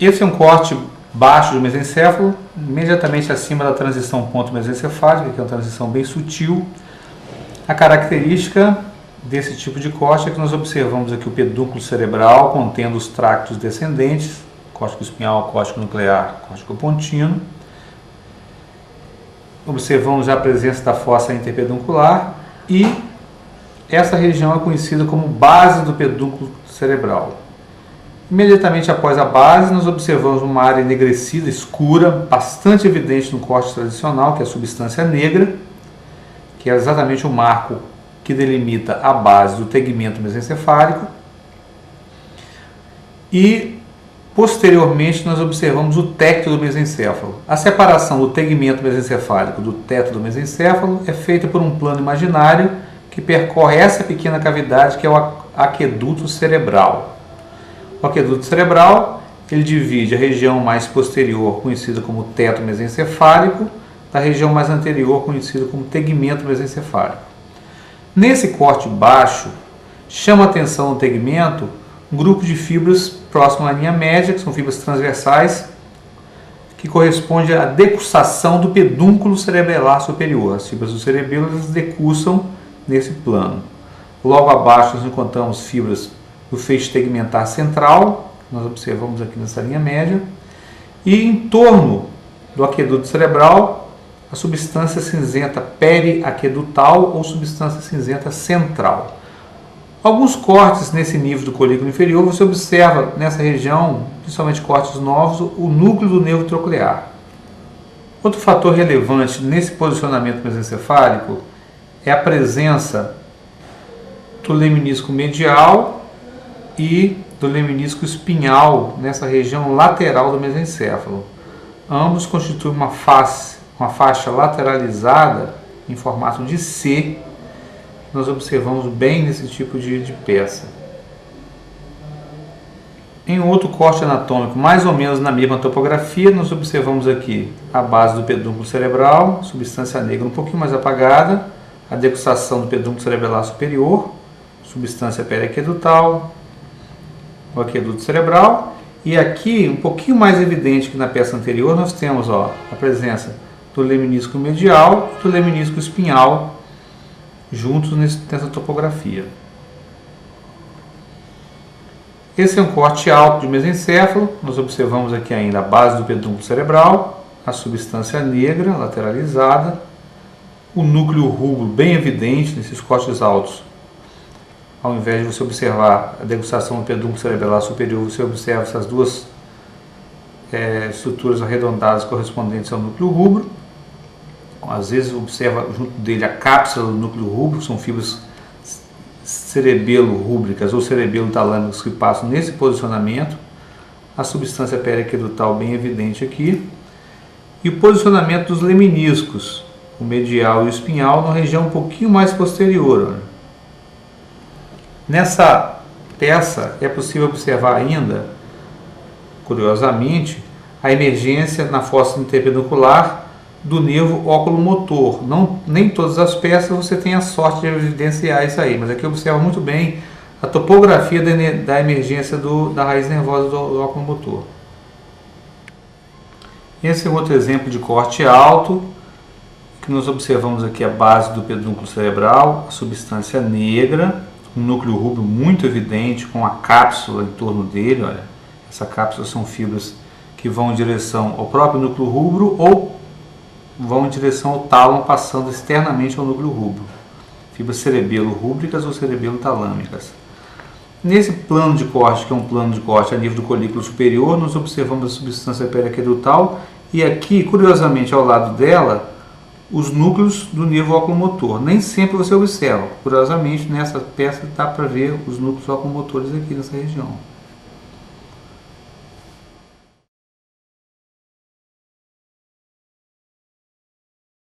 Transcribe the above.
Esse é um corte baixo do mesencéfalo, imediatamente acima da transição ponto mesencefálica, que é uma transição bem sutil. A característica desse tipo de corte é que nós observamos aqui o pedúnculo cerebral contendo os tractos descendentes, córtico espinhal, córtico nuclear, córtico pontino. Observamos já a presença da fossa interpeduncular e essa região é conhecida como base do pedúnculo cerebral. Imediatamente após a base, nós observamos uma área enegrecida, escura, bastante evidente no corte tradicional, que é a substância negra, que é exatamente o marco que delimita a base do tegmento mesencefálico. E, posteriormente, nós observamos o tecto do mesencéfalo. A separação do tegmento mesencefálico do teto do mesencéfalo é feita por um plano imaginário que percorre essa pequena cavidade que é o aqueduto cerebral. O aqueduto cerebral, ele divide a região mais posterior, conhecida como teto mesencefálico, da região mais anterior, conhecida como tegmento mesencefálico. Nesse corte baixo, chama a atenção no tegmento um grupo de fibras próximo à linha média, que são fibras transversais, que corresponde à decussação do pedúnculo cerebelar superior. As fibras do cerebelo elas decussam nesse plano. Logo abaixo nós encontramos fibras do feixe tegmentar central, que nós observamos aqui nessa linha média, e em torno do aqueduto cerebral, a substância cinzenta periaquedutal ou substância cinzenta central. Alguns cortes nesse nível do colículo inferior, você observa nessa região, principalmente cortes novos, o núcleo do nervo troclear. Outro fator relevante nesse posicionamento mesencefálico é a presença do lemnisco medial e do lemnisco espinhal nessa região lateral do mesencéfalo. Ambos constituem uma faixa lateralizada em formato de C. Nós observamos bem nesse tipo de peça. Em outro corte anatômico, mais ou menos na mesma topografia, nós observamos aqui a base do pedúnculo cerebral, substância negra um pouquinho mais apagada, a decussação do pedúnculo cerebelar superior, substância periaquedutal, o aqueduto cerebral, e aqui, um pouquinho mais evidente que na peça anterior, nós temos a presença do lemnisco medial e do lemnisco espinhal juntos nessa topografia. Esse é um corte alto de mesencéfalo. Nós observamos aqui ainda a base do pedúnculo cerebral, a substância negra lateralizada, o núcleo rubro bem evidente nesses cortes altos. Ao invés de você observar a degustação do pedúnculo cerebelar superior, você observa essas duas estruturas arredondadas correspondentes ao núcleo rubro. Às vezes observa junto dele a cápsula do núcleo rubro, são fibras cerebelo-rúbricas ou cerebelo-talâmicas que passam nesse posicionamento. A substância periaquedutal bem evidente aqui. E o posicionamento dos lemniscos, o medial e o espinhal, na região um pouquinho mais posterior. Nessa peça é possível observar ainda, curiosamente, a emergência na fossa interpeduncular do nervo óculo-motor. Nem todas as peças você tem a sorte de evidenciar isso aí, mas aqui observa muito bem a topografia da emergência da raiz nervosa do óculo-motor. Esse é outro exemplo de corte alto, que nós observamos aqui a base do pedúnculo cerebral, a substância negra, um núcleo rubro muito evidente, com a cápsula em torno dele. Olha, essa cápsula são fibras que vão em direção ao próprio núcleo rubro ou vão em direção ao tálamo, passando externamente ao núcleo rubro. Fibras cerebelo-rúbricas ou cerebelo-talâmicas. Nesse plano de corte, que é um plano de corte a nível do colículo superior, nós observamos a substância periaquedutal e aqui, curiosamente, ao lado dela, os núcleos do nervo oculomotor. Nem sempre você observa. Curiosamente, nessa peça dá para ver os núcleos oculomotores aqui nessa região.